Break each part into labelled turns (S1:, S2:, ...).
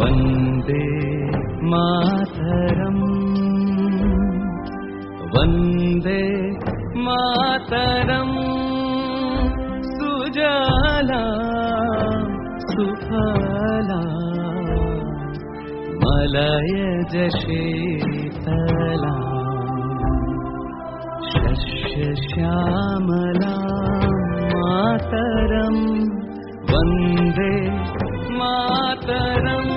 S1: Vande Mataram Vande Mataram Sujala Suphala मलयज Sheetla शस्यश्यामला Mataram Vande Mataram.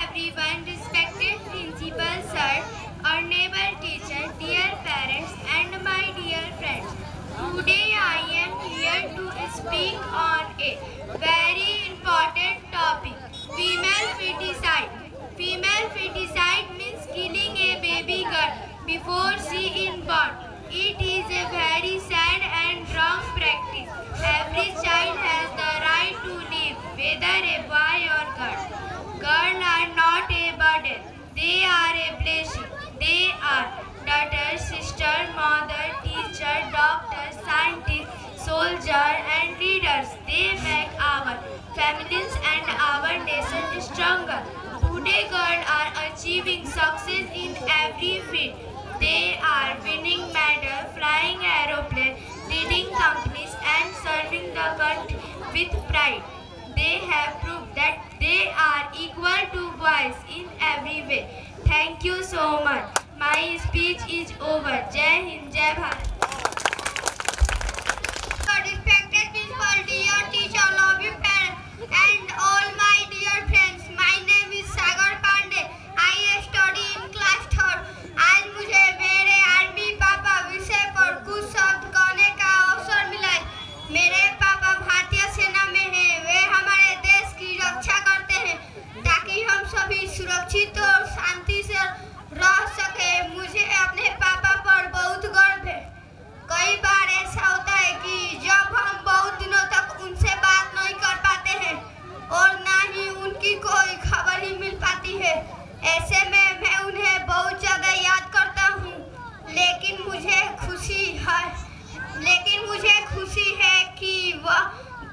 S2: Everyone, respected principal sir, honorable teacher, dear parents and my dear friends. Today I am here to speak on a very important topic, female feticide. Female feticide means killing a baby girl before she is born. It is a very sad and wrong practice. Every child has the right to live, whether a boy or girl. Girls are not a burden, they are a blessing. They are daughter, sister, mother, teacher, doctor, scientist, soldier and leaders. They make our families and our nation stronger. Today girls are achieving success in every field. They are winning medals, flying aeroplanes, leading companies and serving the country with pride. They have proved that they are equal to boys in every way. Thank you so much. My speech is over. Jai Hind, Jai Bharat. Respected principal, dear teacher, loving parents, and all my dear friends. My name is Sagar Pandey. I study in class 3rd. आज मुझे मेरे army पापा विषय पर कुछ शब्द कहने का अवसर मिला है। मेरे पापा भारतीय सेना में हैं। वे हमारे देश की रक्षा करते हैं ताकि हम सभी सुरक्षित और शांति से रह सके। मुझे अपने पापा पर बहुत गर्व है। कई बार ऐसा होता है कि जब हम बहुत दिनों तक उनसे बात नहीं कर पाते हैं और ना ही उनकी कोई खबर ही मिल पाती है। ऐसे में मैं उन्हें बहुत ज़्यादा याद करता हूँ। लेकिन मुझे खुशी है कि वह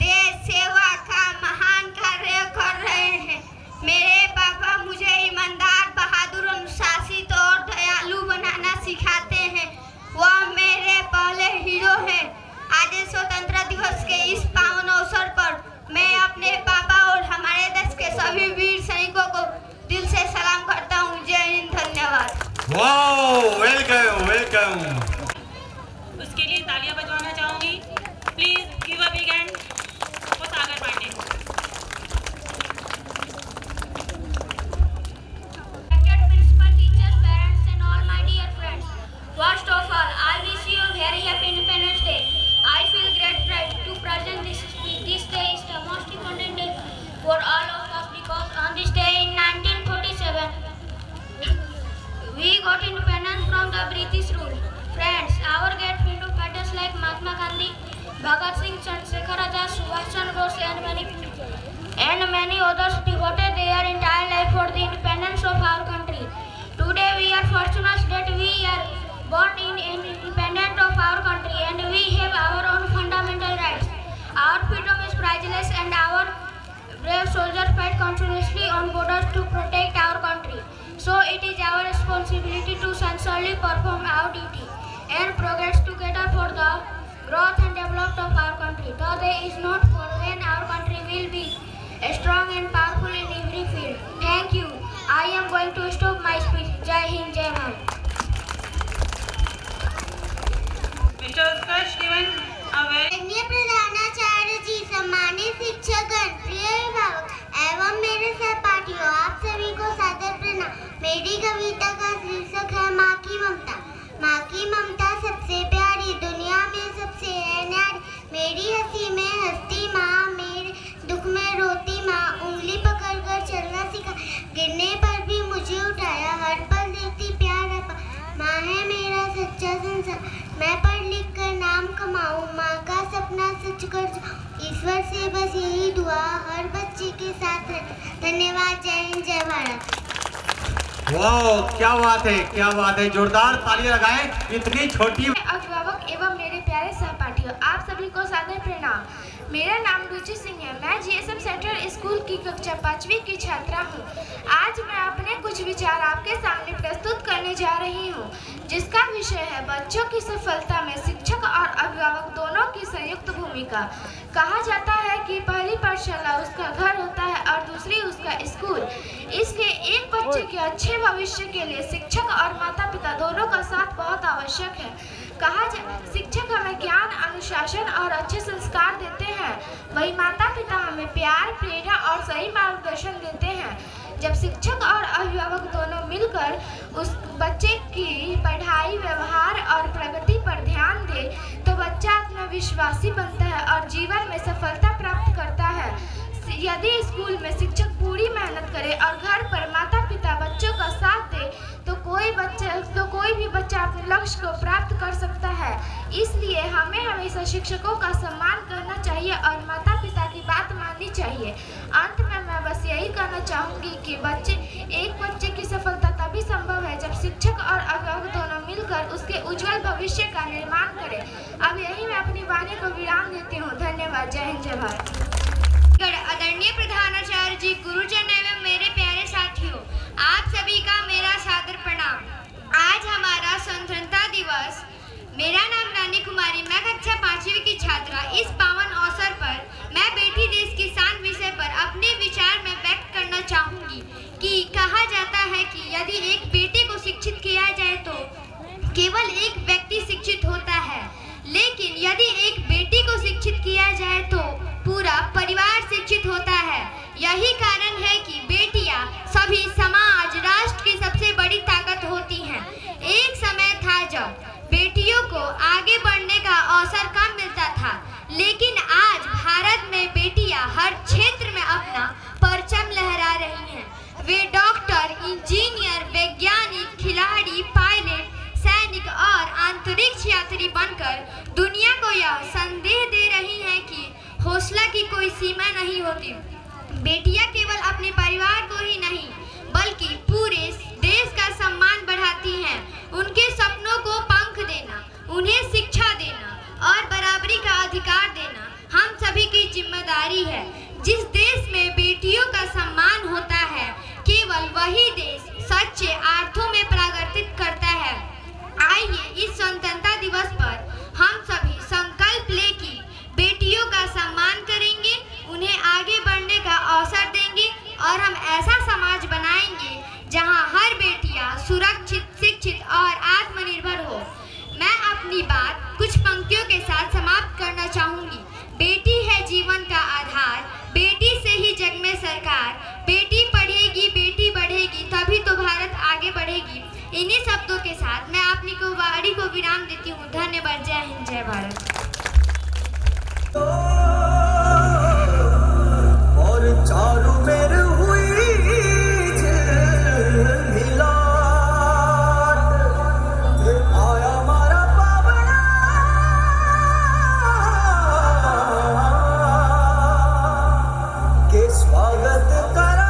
S2: देश सेवा का महान कार्य कर रहे हैं। मेरे पापा मुझे ईमानदार, बहादुर और
S3: वाओ, वेलकम वेलकम।
S4: उसके लिए तालियां बजवाना चाहूंगी। Please give a big hand for Sagar Pandey.
S2: Principal, teachers, parents and all my dear friends. First of all, I wish you a very happy Independence Day. I feel great pride to present this speech. This day is the most important day for all of us because on this day in 1947, we got independence from the British rule. Friends, our great freedom fighters like Mahatma Gandhi, Bhagat Singh, Chandrasekhar Azad, Subhash Chandra Bose and many others devoted their entire life for the independence of our country. Today we are fortunate that we are born in an independent of our country and we have our own fundamental rights. Our freedom is priceless and our brave soldiers fight continuously on borders to protect our country. So it is our responsibility to sincerely perform our duty and progress together for the growth and development of our country. The day is not for when our country will be strong and powerful in every field. Thank you. I am going to stop my speech. Jai Hind, Jai Bharat.
S4: Mr. Utkarsh given a very
S2: माननीय प्रधानाचार्य जी, सम्मानित शिक्षकगण, प्रिय अभिभावक एवं मेरे सहपाठियों, आप सभी को सादर प्रणाम। मेरी कविता का शीर्षक है माँ की ममता। माँ की ममता सबसे प्यारी, दुनिया में सबसे है न्यारी। मेरी हंसी में हंसती माँ, मेरे दुख में रोती माँ, उंगली पकड़ कर चलना सिखा, गिरने पर भी मुझे उठाया, हर पल देखती प्यारा पा। माँ है मेरा सच्चा संसार, मैं पढ़ लिख कर नाम कमाऊं, माँ का सपना सच कर जाऊं। ईश्वर से बस यही दुआ, हर बच्चे के साथ रहे। धन्यवाद। जय हिंद, जय भारत।
S3: वाओ, क्या बात है, क्या बात है। जोरदार तालियां लगाएं। इतनी छोटी
S2: अभिभावक एवं मेरे प्यारे सहपाठियों, आप सभी को सादर प्रणाम। मेरा नाम रुचि सिंह है। मैं जीएसएम सेंट्रल स्कूल की कक्षा 5वीं की छात्रा हूँ। आज मैं अपने कुछ विचार आपके सामने प्रस्तुत करने जा रही हूँ, जिसका विषय है बच्चों की सफलता में शिक्षक और अभिभावक दोनों की संयुक्त भूमिका। कहा जाता है कि पहली पाठशाला उसका घर होता है और दूसरी उसका स्कूल। इसलिए एक बच्चे के अच्छे भविष्य के लिए शिक्षक और माता पिता दोनों का साथ बहुत आवश्यक है। शिक्षक हमें ज्ञान, अनुशासन और अच्छे संस्कार देते हैं, वही माता पिता हमें प्यार, प्रेरणा और सही मार्गदर्शन देते हैं। जब शिक्षक और अभिभावक दोनों मिलकर उस बच्चे की पढ़ाई, व्यवहार और प्रगति पर ध्यान दे तो बच्चा आत्मविश्वासी बनता है और जीवन में सफलता प्राप्त करता है। यदि स्कूल में शिक्षक पूरी मेहनत करे और घर पर माता पिता बच्चों का साथ दे तो कोई भी बच्चा अपने लक्ष्य को प्राप्त कर सकता है। इसलिए हमें हमेशा शिक्षकों का सम्मान करना चाहिए और माता पिता की बात माननी चाहिए। अंत में मैं बस यही कहना चाहूँगी कि एक बच्चे की सफलता तभी संभव है जब शिक्षक और अभिभावक दोनों मिलकर उसके उज्जवल भविष्य का निर्माण करें। अब यही मैं अपनी वाणी को विराम देती हूँ। धन्यवाद। जय हिंद, जय भारत। आदरणीय प्रधानाचार्य जी, गुरुजन एवं मेरे प्यारे साथियों, आप सभी का मेरा सादर प्रणाम। आज हमारा स्वतंत्रता दिवस। मेरा नाम रानी कुमारी, मैं कक्षा 5वीं की छात्रा। इस पावन अवसर पर मैं बेटी देश की शान विषय पर अपने विचार में व्यक्त करना चाहूँगी कि कहा जाता है कि यदि एक बेटे को शिक्षित किया जाए तो केवल एक व्यक्ति शिक्षित होता है, लेकिन यदि एक बेटी को शिक्षित किया जाए तो पूरा परिवार शिक्षित होता है। यही कारण है कि बेटियां सभी समाज, राष्ट्र की सबसे बड़ी ताकत होती हैं। एक समय था जब बेटियों को आगे बढ़ने का अवसर कम मिलता था, लेकिन आज भारत में बेटियां हर क्षेत्र में अपना परचम लहरा रही हैं। वे डॉक्टर, इंजीनियर, वैज्ञानिक, खिलाड़ी, पायलट, सैनिक और अंतरिक्ष यात्री बनकर दुनिया को यह संदेश दे रही हैं कि हौसला की कोई सीमा नहीं होती। बेटियां केवल अपने परिवार को ही नहीं बल्कि पूरे देश का सम्मान बढ़ाती हैं। उनके सपनों को पंख देना, उन्हें शिक्षा देना और बराबरी का अधिकार देना हम सभी की जिम्मेदारी है। जिस देश में बेटियों का सम्मान होता है, केवल वही देश सच्चे अर्थों में प्रगति करता है। आइए इस स्वतंत्रता दिवस पर हम सभी संकल्प ले कि बेटियों का सम्मान करेंगे, उन्हें आगे बढ़ने का अवसर देंगे और हम ऐसा समाज इन्हीं शब्दों के साथ मैं अपनी वाणी को विराम देती हूँ। धन्यवाद। जय हिंद, जय भारत।
S5: और चारों मेर हुई आया मारा पावना के स्वागत करा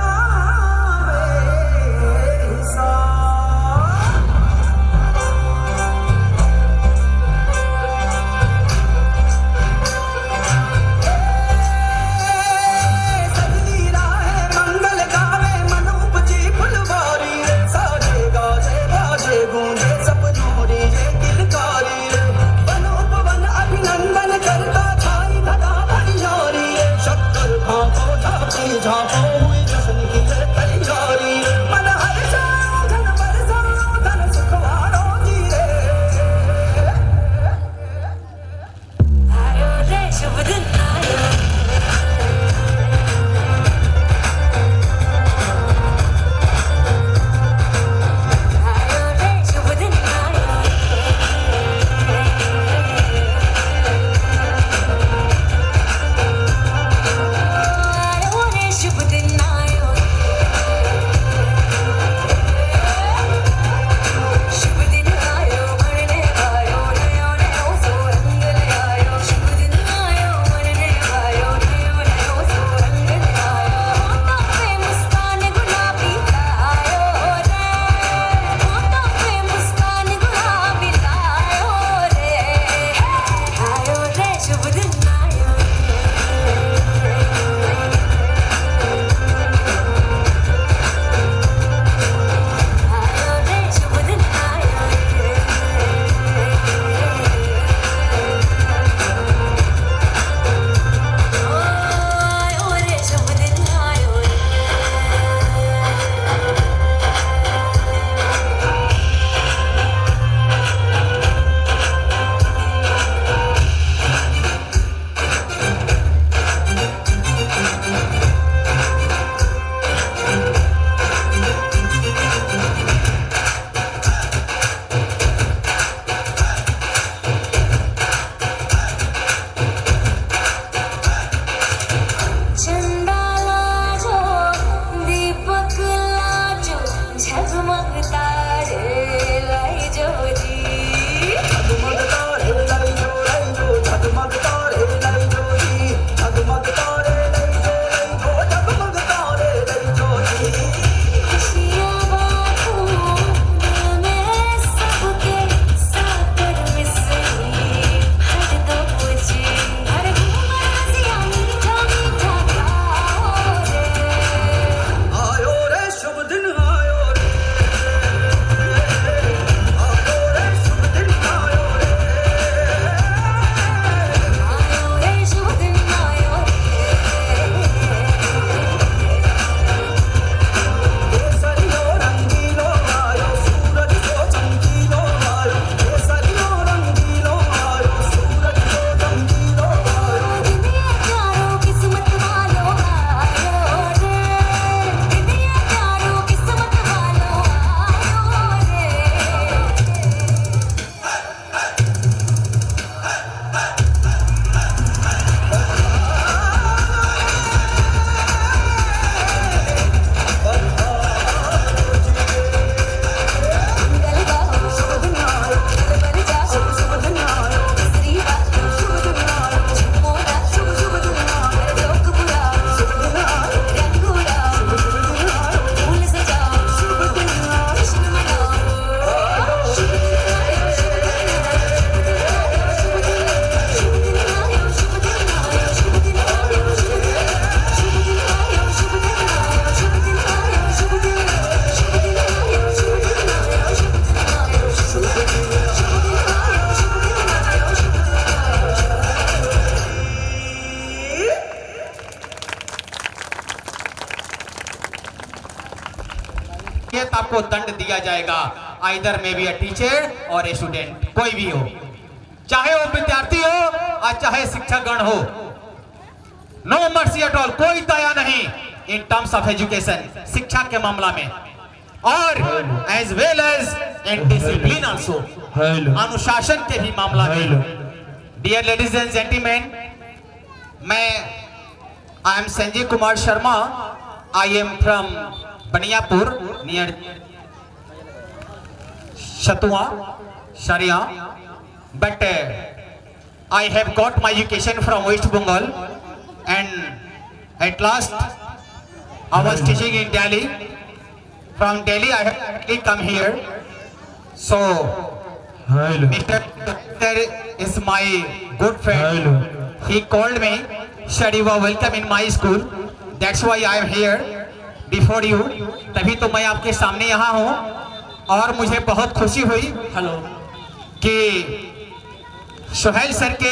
S3: आपको दंड दिया जाएगा। आइदर में भी टीचर और स्टूडेंट कोई भी हो, चाहे वो विद्यार्थी हो और चाहे शिक्षकगण हो, नो मर्सी एट ऑल, कोई दया नहीं इन टर्म्स ऑफ एजुकेशन, शिक्षा के मामला में। और as well as in discipline also, अनुशासन के भी मामला में। डियर लेडीज एंड जेंटलमैन, मैं I am Sanjay Kumar Sharma, I am from Baniyapur near Shatua, Sharia, but I have got my education from West Bengal, and at last I was teaching in Delhi. From Delhi I have come here. So Mr. is my good friend. He called me, said you are welcome in my school. That's why I am here before you. तभी तो मैं आपके सामने यहाँ हूँ और मुझे बहुत खुशी हुई कि सोहेल सर के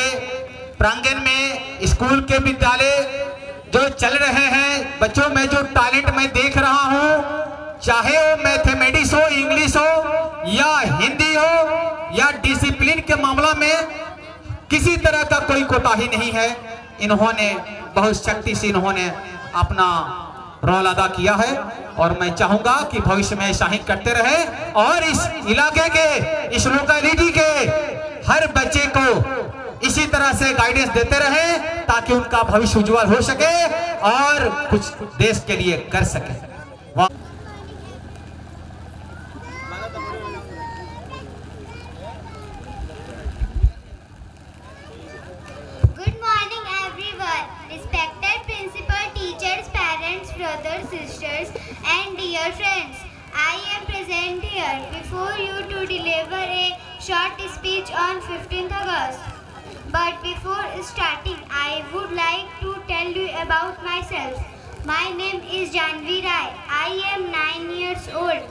S3: प्रांगण में स्कूल के विद्यालय जो चल रहे हैं, बच्चों में जो टैलेंट मैं देख रहा हूं, चाहे वो मैथमेटिक्स हो, इंग्लिश हो या हिंदी हो या डिसिप्लिन के मामला में, किसी तरह का कोई कोताही नहीं है। इन्होंने बहुत शक्ति से इन्होंने अपना रोल अदा किया है और मैं चाहूंगा कि भविष्य में ऐसा ही करते रहे और इस इलाके के, इस लोकेलिटी के हर बच्चे को इसी तरह से गाइडेंस देते रहे ताकि उनका भविष्य उज्जवल हो सके और कुछ देश के लिए कर सके।
S2: Good morning everyone, respected principal, teachers, parents, brothers, sisters and dear friends. I am present here before you to deliver a short speech on 15th August. But before starting, I would like to tell you about myself. My name is Janvi Rai. I am 9 years old.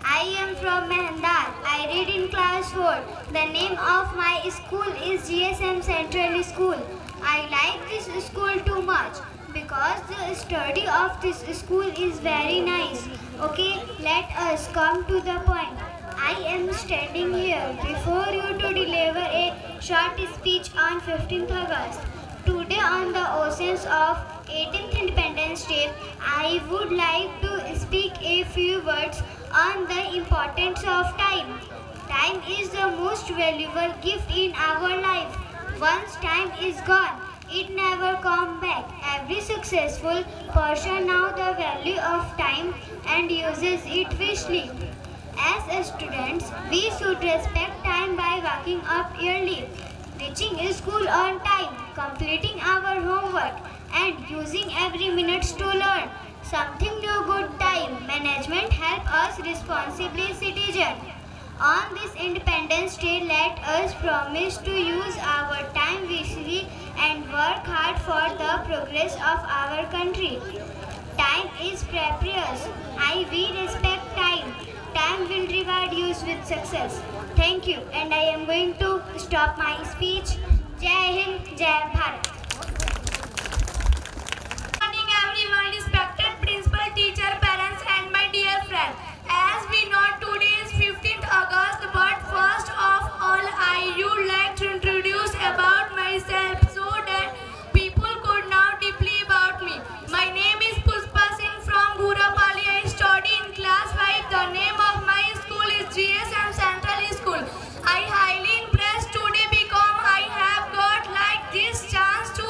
S2: I am from Mehendal. I read in class 4. The name of my school is GSM Central School. I like this school too much because the study of this school is very nice. Okay, let us come to the point. I am standing here before you to deliver a short speech on 15th August. Today on the oceans of 18th Independence Day, I would like to speak a few words on the importance of time. Time is the most valuable gift in our life. Once time is gone, it never comes back. Every successful person knows the value of time and uses it wisely. As students, we should respect time by waking up early, reaching school on time, completing our homework, and using every minute to learn something new. Good time management help us responsibly citizen. On this Independence Day, let us promise to use our time wisely and work hard for the progress of our country. Time is precious. We respect time. Time will reward you with success. Thank you, and I am going to stop my speech. Jai Hind, Jai Bharat.
S6: Good morning everyone, respected principal, teacher, parents and my dear friend. As we know, today is 15th August, but first of all I would like to introduce about myself so that people could know deeply about me. My name is Puspa Singh from Gurapali. I study in class 5. The name of my school is GSM Central School. I highly impressed today because I have got like this chance to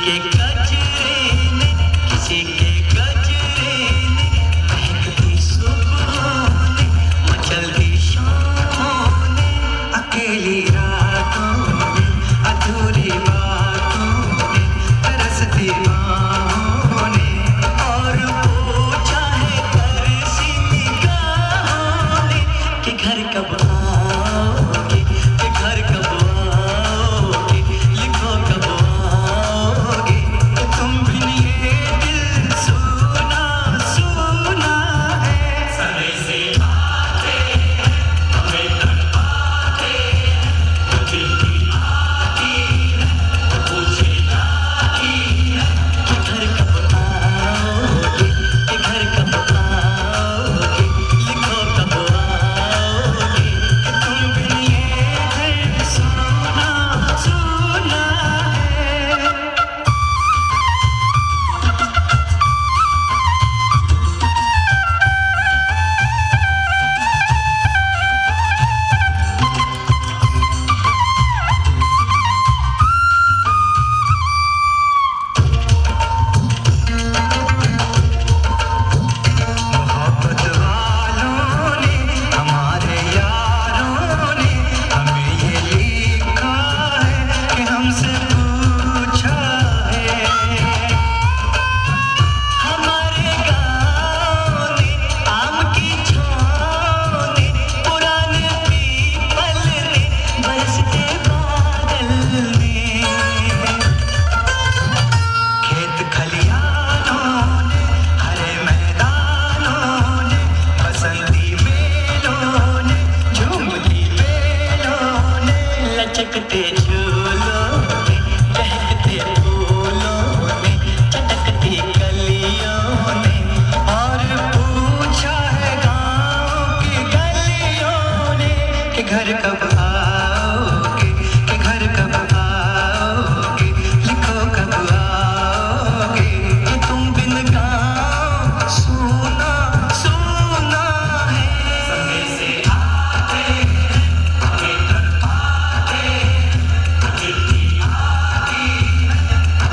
S7: के गजरे ने, किसी के गजरे ने, महकती सुबहों ने, मचलती शामों ने, अकेली रातों ने, अधूरी बातों ने, तरसती बाहों ने, और पूछा है तरसी निगाहों ने कि घर कब आओगे, कि घर कब आओगे, लिखो कब आओगे, कि तुम बिन ये दिल सुना सुना है। समय से आते हैं, हमें तड़पाते हैं, तो दिल की आती है, तो पूछे जाती है कि घर कब आओगे, कि घर कब आओगे, लिखो कब आओगे, कि तुम बिन ये दिल सुना सुना है। मोहब्बत वालों ने, हमारे यारों ने, हमें ये लिखा है कि हमसे पूछा है। हमारे गाँव ने, आम की छाँव ने, पुराने पीपल ने, बरसते बादल ने, खेत खलियानों ने, हरे मैदानों ने, बसंती बेलों ने, झूमती बेलों ने, लचकते झूलों ने, चहकते फूलों ने, चटकती कलियों ने, और पूछा है गाँव की गलियों ने कि घर कब आओगे, कि घर कब आओगे, लिखो कब आओगे, कि तुम बिन गाँव सुना सुना है। समय से आते हैं, हमें तड़पाते हैं, तो दिल की आती है,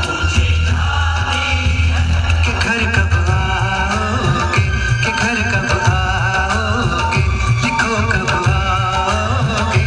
S7: पूछे जाती है कि घर कब आओगे, कि घर कब आओगे, लिखो कब आओगे,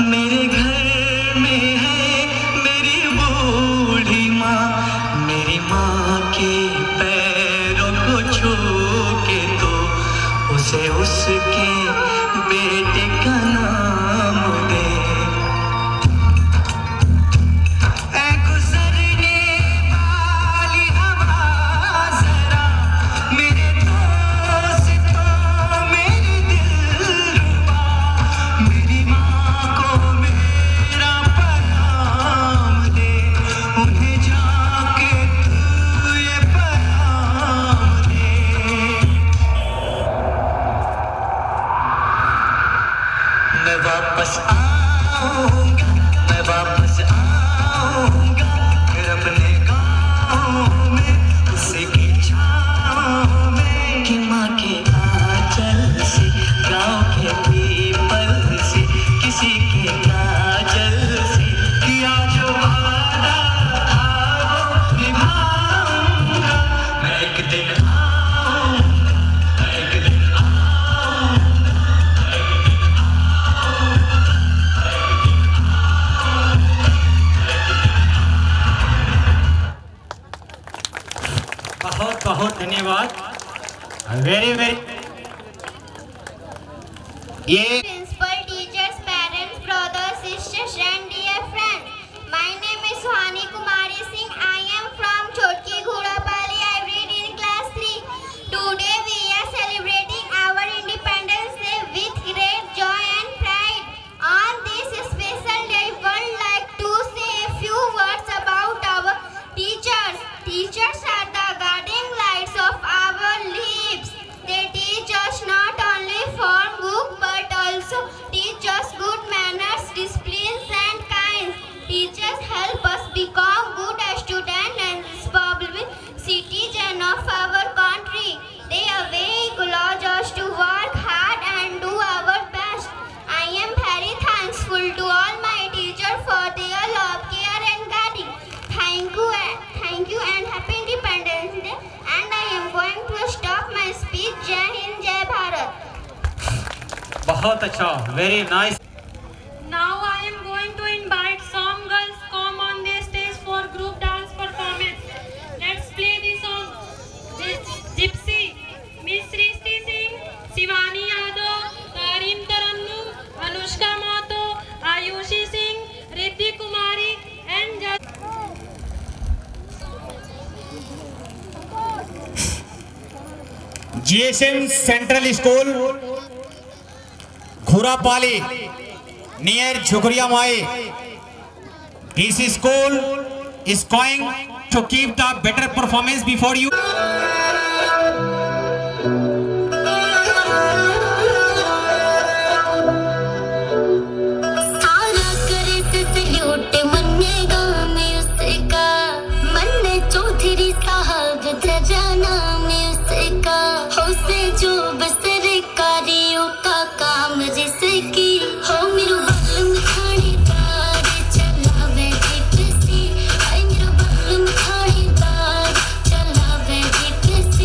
S7: मेरे घर में है मेरी बूढ़ी माँ, मेरी माँ के पैरों को छू के तो उसे उसके बेटे का नाम दे। ऐ गुजरने वाली हवा जरा मेरे दोस्तों मेरे दिलरुबा, मेरी माँ को मेरा पैगाम दे, उन्हें जाके तू ये पैगाम दे। मैं वापस आऊंगा, मैं वापस आऊंगा, फिर अपने गाँव में उसकी छाँव में, कि माँ के आंचल से गाँव के पीपल से किसी के काजल से किया जो वादा था वो निभाऊंगा। मैं एक दिन आऊंगा, मैं एक दिन
S3: बहुत बहुत धन्यवाद। Very very. ये
S2: Principal, teachers, parents, brothers, sisters, and dear friends. My name is Suhani Kumari Singh. I am from Chotki Ghurapali. I read in class 3. Today we are celebrating our Independence Day with great joy and pride. On this special day, I would like to say a few words about our teachers. Teachers are the guiding lights of our lives. They teach us not only from book but also teach us good manners, disciplines and kindness. Teachers help us become good students and responsible citizens of our country. They encourage us to work hard and do our best. I am very thankful to all my teachers for their love, care and guiding. Thank you and happy Independence Day. And I am going to stop my speech. Jai Hind, Jai Bharat.
S3: बहुत अच्छा, very nice.
S4: Now I am going to invite some girls come on the stage for group dance performance. Let's play the song Gypsy. Miss Srishti Singh, Shivani Yadav, Karim Tarannum, Anushka Mato, Ayushi Singh, Riddhi Kumari and
S3: GSM Central School, Ghurapali, near Jhukriya Mai. This school is going to keep the better performance before you.
S2: सारा करे से salute मनेगा मैं उसका, मन्ने चौधरी साहब ध्वजाना मैं उसका, उसे जो बसरकारियों का काम जिसकी हो मेरे बालम खाड़ीदार चलावे जितसी, आई मेरे बालम खाड़ीदार चलावे जितसी।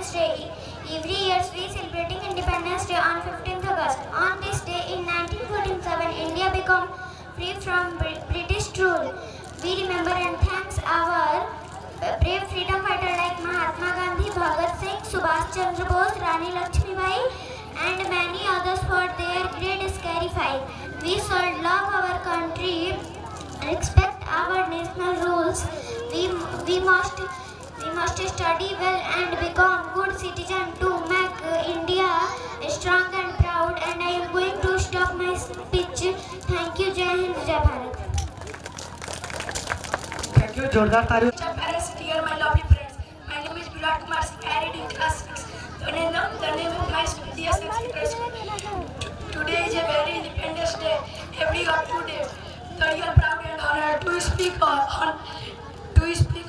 S2: Independence Day. Every year we celebrating Independence Day on 15th August. On this day in 1947, India became free from British rule. We remember and thanks our brave freedom fighter like Mahatma Gandhi, Bhagat Singh, Subhash Chandra Bose, Rani Lakshmibai, and many others for their great sacrifice. We should love our country, respect our national rules. We must study well and become good citizen to make India strong and proud. And I am going to stop my speech. Thank you. Jai Hind, Jai Bharat.
S3: Thank you. जोरदार तालियों.
S6: Parents, dear my lovely friends, my name is Virat Kumar Singh. I read in class 6. The name of my school, DS Secondary School. Today is a very Independence Day. Every year today, we are proud and honored to speak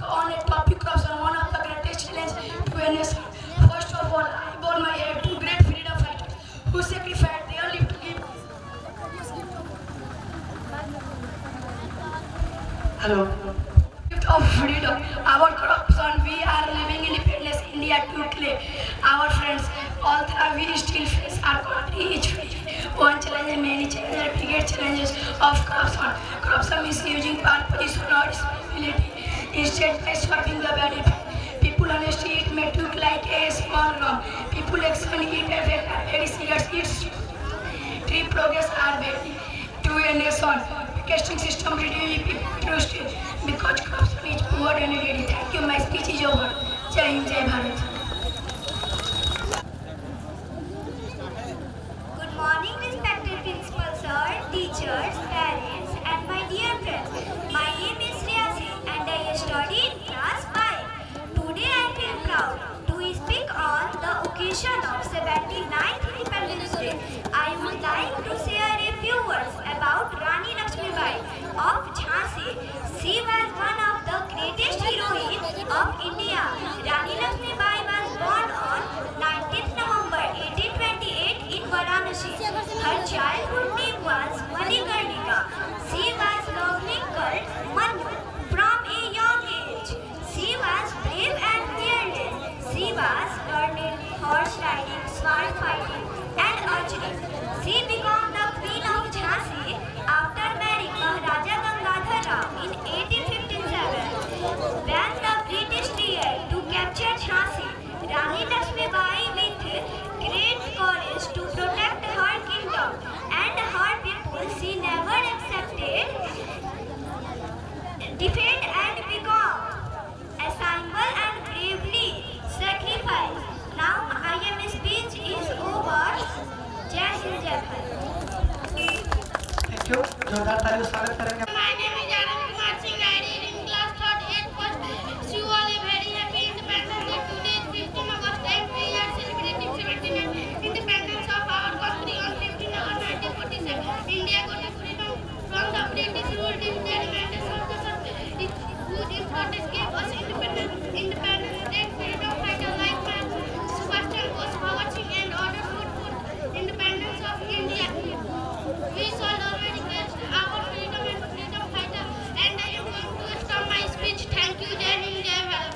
S6: on a topic of one of the greatest challenges to a nation. First of all, I bow my head to great freedom fighters who sacrificed their life to give.
S3: Hello.
S6: Gift of freedom, our corruption, we are living independence India today. Our friends, although we still face our country is free. One challenge, many challenges, biggest challenges of corruption. Corruption is using power, position or responsibility instead by swapping the benefit. People on the street may look like a small wrong. People actually eat very serious. Its tree progress are very to a nation. Casting system reduce people to because corruption is poor and needy. Thank you. My speech is over. Jai Hind, Jai Bharat.
S2: Good morning, respected principal sir, teachers, parents, and my dear friends. My name is Shreya Singh and I study in class 5. Today I feel proud to speak on the occasion of 79th Independence Day. I would like to share a few words about Rani Lakshmibai of Jhansi. She was one of the greatest heroines of India. Rani Lakshmibai was born on 19th November 1828 in Varanasi. Her childhood name was Manikarnika. She was lovingly called Manu from a young age. She was brave and fearless. She was learning horse riding, sword fighting, and archery. She became the Queen of Jhansi after marrying Maharaja Gangadhar Rao in 1857. When the British tried to capture Jhansi, Rani Lakshmibai with great courage to protect her kingdom and her people, she never accepted defeat and became a symbol and bravely sacrificed. Now I am speech is over. Jai Hind, Jai Bharat.
S3: Thank you. जोरदार तालियों से स्वागत करेंगे.
S6: My name is Anand Kumar Singh. I read in class 8 first. Wish you all a very happy Independence Day. Today is 15 August and we are celebrating 79th independence of our country on 15 August 1947. India got freedom from the British rule. This day reminds us of the country who did not escape us independence. Independence Day freedom fighters like Subhash Chandra Bose, Bhagat Singh and others fought for independence of India. We shall already praise our freedom and freedom fighter. And I am going to start my speech. Thank you, Jai Hind, Jai Bharat.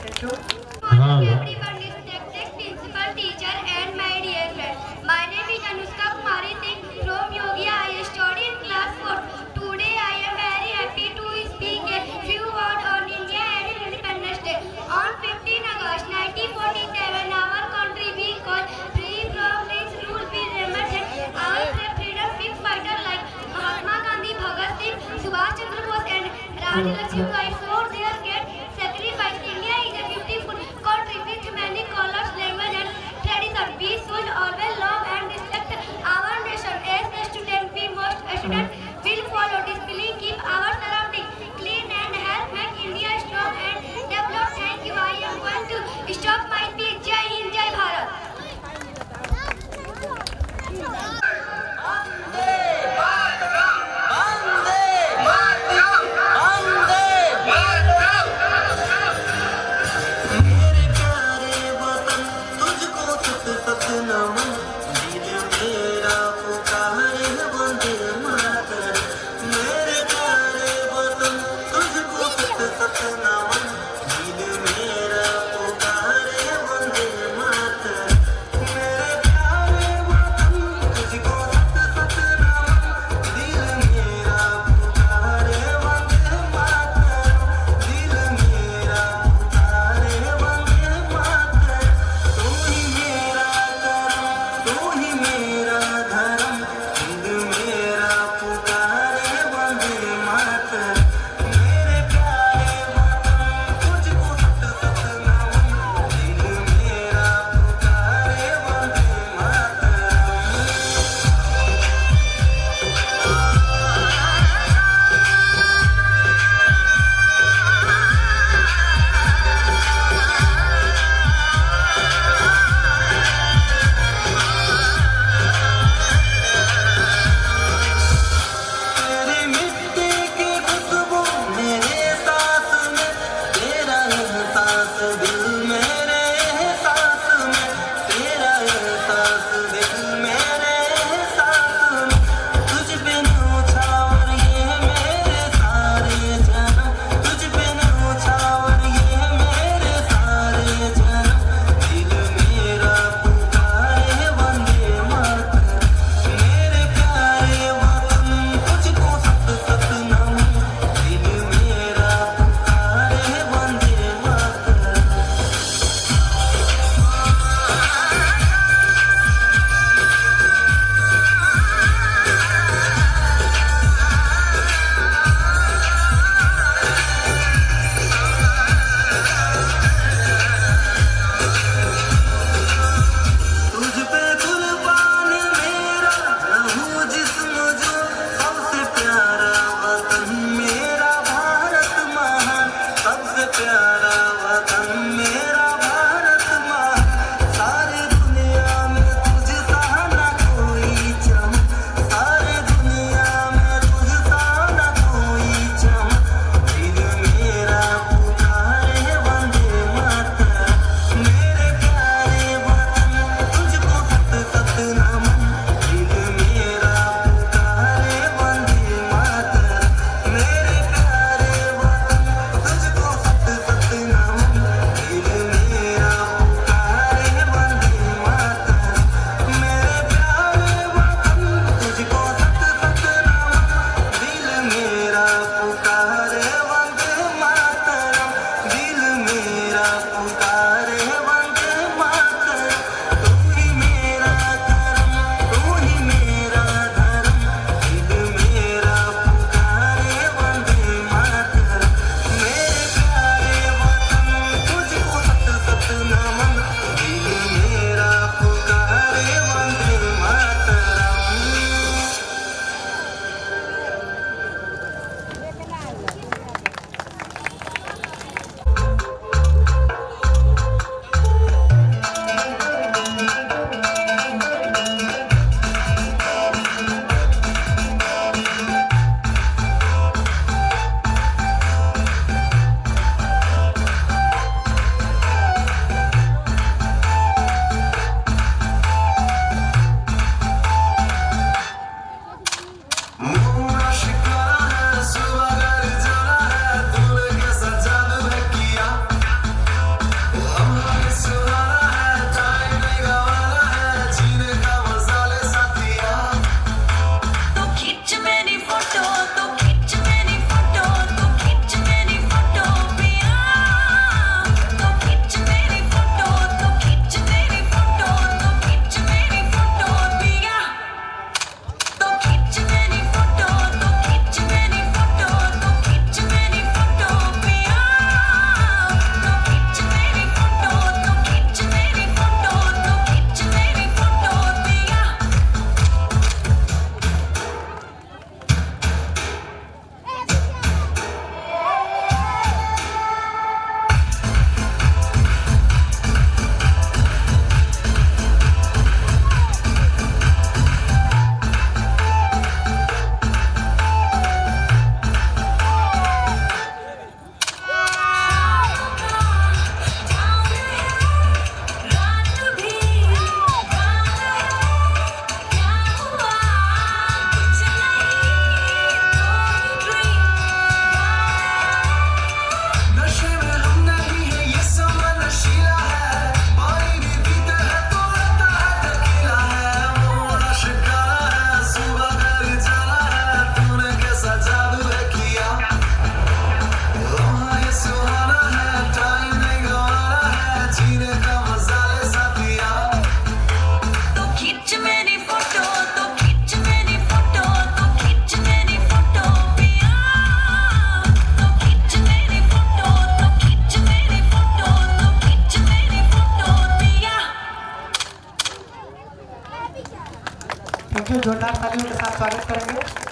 S3: Thank you.
S2: Good morning, everyone, respected principal, teacher, and my dear friend. My name is Anushka Kumari Singh from Yogia. I study in class 4. Today I am very happy to speak a few words on India and Independence Day. On 15 August 1947, our country we called free from this rule. We remember that our freedom fighter like Mahatma Gandhi, Bhagat Singh, Subhash Chandra Bose, and Rani Lakshmibai for their great sacrifice. India is a beautiful country with many colors, language, and tradition. We should always love and respect our nation. As a student, we must will follow discipline, keep our surroundings clean, and help make India strong and develop. Thank you. I am going to stop my speech. Jai Hind, Jai Bharat.
S5: Vande
S8: जोरदार तालियों के साथ स्वागत करेंगे।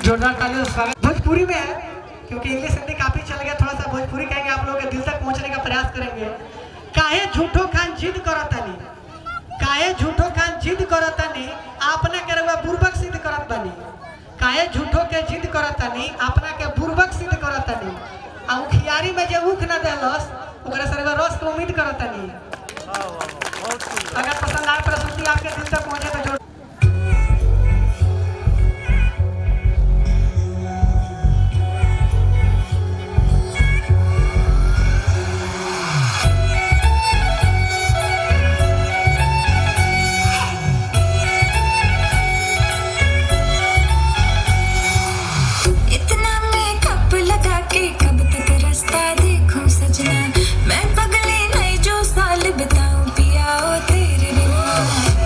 S8: जोरदार तालियों से स्वागत। भोजपुरी में है क्योंकि इंग्लिश हिंदी काफी चल गया, थोड़ा सा भोजपुरी कहेंगे, आप लोगों के दिल तक पहुंचने का प्रयास करेंगे। काहे झूठो खान जिद करतानी, काहे झूठो खान जिद करतानी, अपना के रउआ बुर्बक सिद्ध करत बानी। काहे झूठो के जिद करतानी, अपना के बुर्बक सिद्ध करतानी। आ उखियारी में जे उख ना देलस ओकरा से रउआ रस के उम्मीद करतानी। अगर पसंद आए प्रस्तुति आपके दिल तक पहुंचे तो जोर
S9: मैं पगले नहीं जो साल बिताऊं पिया तेरे बिना।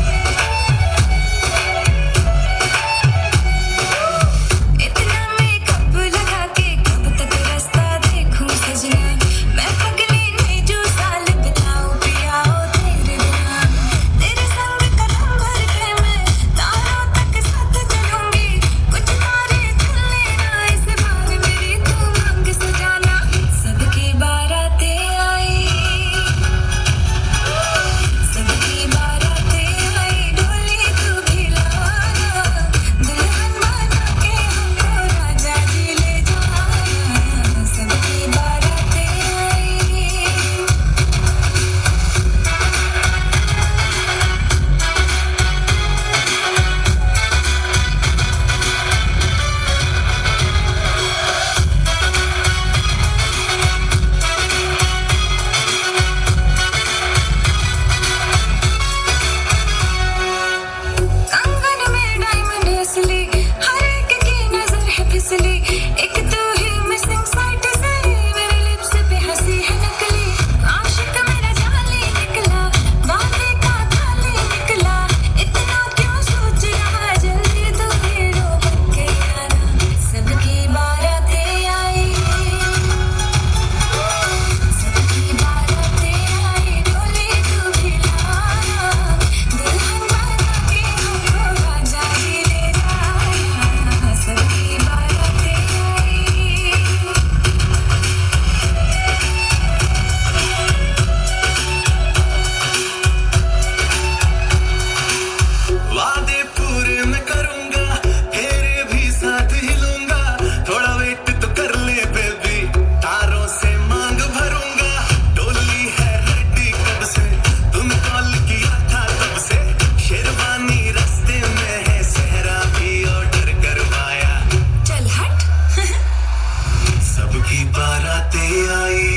S7: बारातें आई,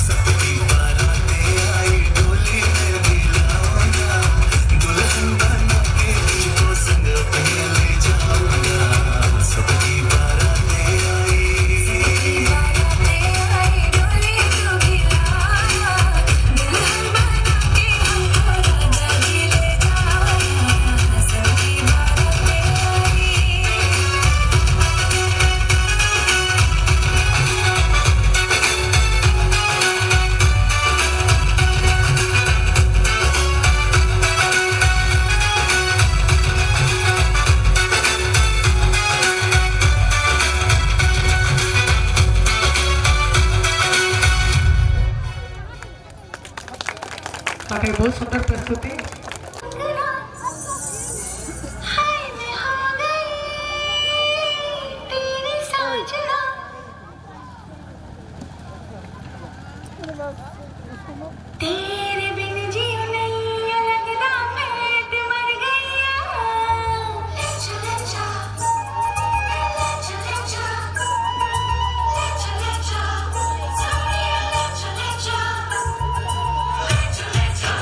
S7: सबकी बारातें आई, डोली में मिलाऊंगा, दुल्हन बना के तुझको संग अपने ले जाऊंगा। सबकी बारातें आई, डोली को गिराया, दुल्हन बना के हमको राजा जी ले जाया। सबकी बारातें आई।
S8: वाकई बहुत सुंदर प्रस्तुति।
S2: हाय मैं हो गई तेरी साजना, तेरे बिन जीऊं नहीं लगता मैं मर गईया। चले जा, चले जा, चले जा, चले जा, चले जा।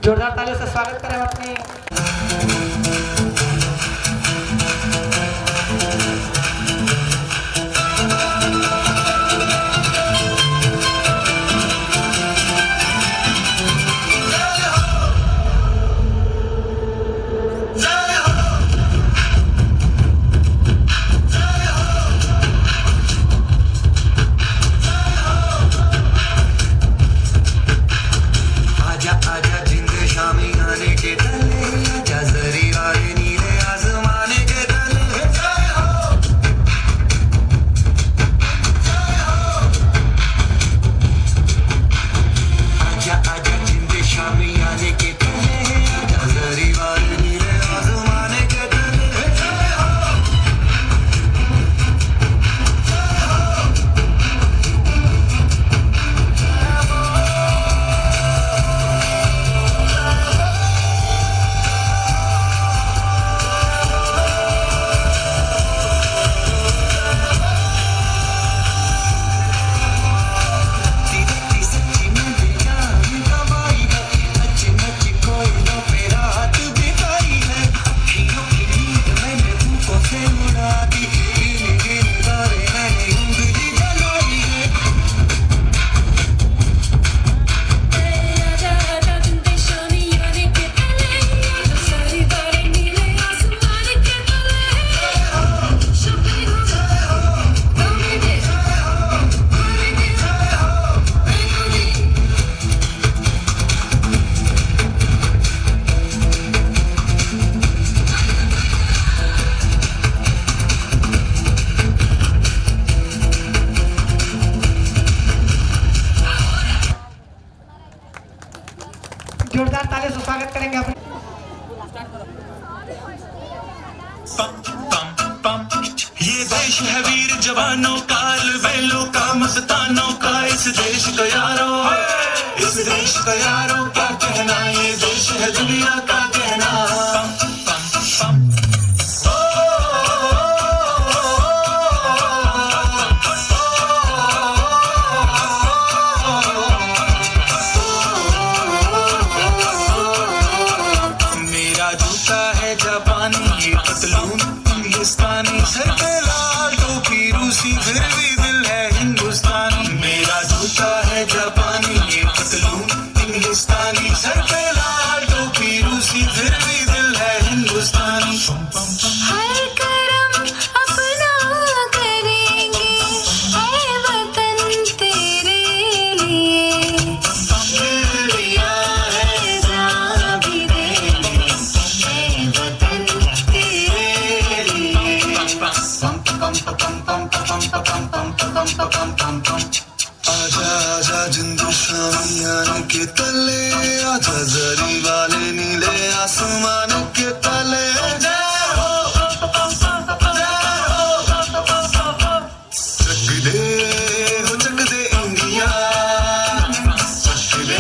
S8: जोरदार तालियों से स्वागत करें अपने
S5: आजा आजा जिंद शामी आने के तले आजा जरी वाले नीले आसमाने के तले जय हो आजा आजा जिंद शामी आने के तले आजा जरी वाले नीले आसमाने के तले जय हो सीधी सच्ची में बेजान कमाई है नच नच कोई नो पे रात बिताई है अखियों की नींद मैंने तुमको से उड़ा दी गिन गिन तारे मैंने उंगली जलाई है
S7: आजा आजा जिंदे शामी आने के तले आजा सारी बारें नीले आसमान के तले शुक्र हो तुम्हें दे
S8: जोरदार तालियों से स्वागत करेंगे अपने
S9: ये देश है वीर जवानों का अलबेलों का मस्तानों का इस देश का यारों इस देश का यारों क्या कहना ये देश है दुनिया का कहना मेरा जूता है जापानी ये पतलून हिंदुस्तानी सर पे लाल टोपी रूसी फिर भी दिल है हिंदुस्तानी मेरा जूता है जापानी ये पतलून हिंदुस्तानी सर पे लाल टोपी रूसी फिर भी दिल है हिंदुस्तानी
S7: हर करम अपना करेंगे ऐ वतन तेरे लिए दिया है जान भी देंगे ऐ वतन तेरे लिए
S9: आजा आजा जिंदू शामी आने के तले आजा जरी वाले नीले आसमान के तले जय हो चक दे हो चक दे इंडिया चक दे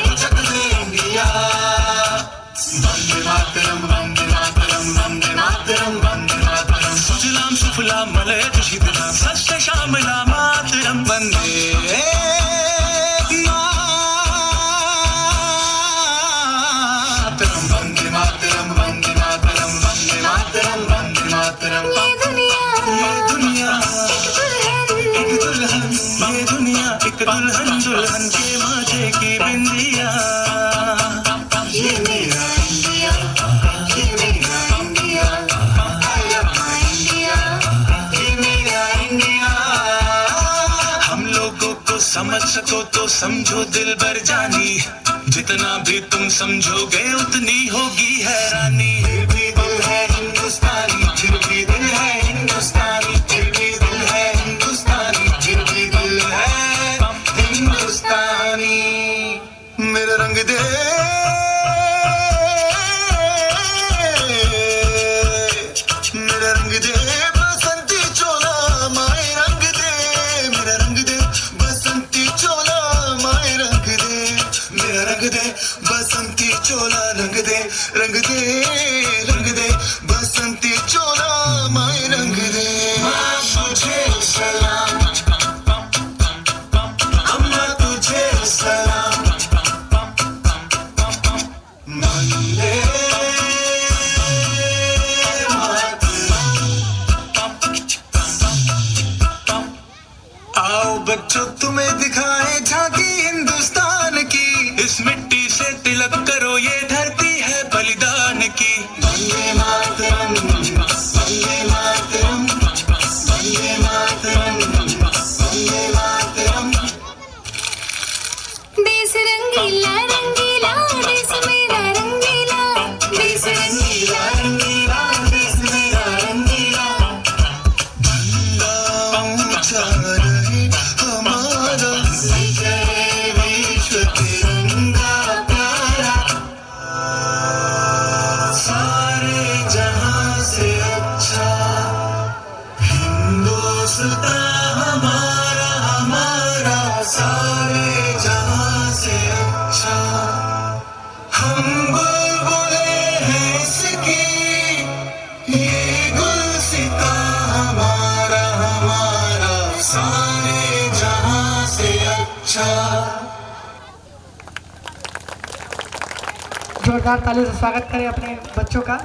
S9: हो चक दे इंडिया वंदे मातरम वंदे मातरम वंदे मातरम वंदे मातरम सुजलाम सुफलाम मलयज शीतलाम सस्य श्यामला मातरम वंदे मातरम वंदे मातरम वंदे मातरम वंदे मातरम वंदे मातरम
S7: ये दुनिया
S9: एक दुल्हन ये दुनिया एक दुल्हन दुल्हन के माथे की बिंदिया
S7: ये मेरा इंडिया ये मेरा India I love my India
S9: ये मेरा इंडिया हम लोगों को समझ सको तो समझो दिल भर जानी जितना भी तुम समझोगे उतनी होगी हैरानी फिर भी दिल है हिंदुस्तानी फिर भी दिल है हिंदुस्तानी फिर भी दिल है हिंदुस्तानी फिर भी दिल है हिंदुस्तानी मेरा रंग दे मेरा रंग दे बसंती चोला माए रंग दे मेरा रंग दे बसंती चोला माए रंग दे मेरा रंग दे बसंती चोला रंग दे रंग दे रंग दे बसंती चोला माए रंग दे तुझे सलाम अम्मा तुझे सलाम जो तुम्हें दिखाए झांकी हिंदुस्तान की। इस मिट्टी से तिलक करो, ये धरती है बलिदान की। वंदे मातरम, वंदे मातरम, वंदे मातरम, वंदे मातरम।
S7: देश रंगीला रंगीला देश मेरा रंगीला, देश रंगीला रंगीला देश मेरा रंगीला।
S9: झंडा ऊंचा रहे हमारा, विजय विश्व तिरंगा प्यारा। सारे जहां से अच्छा हिंदुस्तान हमारा, हमारा सारे जहां से अच्छा। हम बुलबुले हैं इसकी, ये गुलसिता हमारा, हमारा सारे जहां से अच्छा।
S8: जोरदार तालियों से स्वागत करें अपने बच्चों का।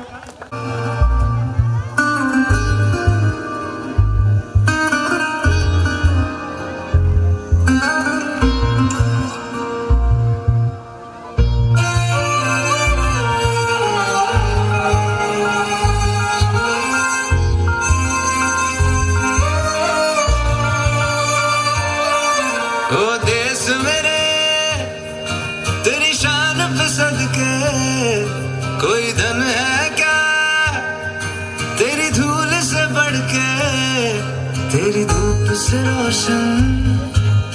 S9: ओ देश मेरे तेरी शान पे सदके, कोई धन है क्या तेरी धूल से बढ़ के। तेरी धूप से रोशन,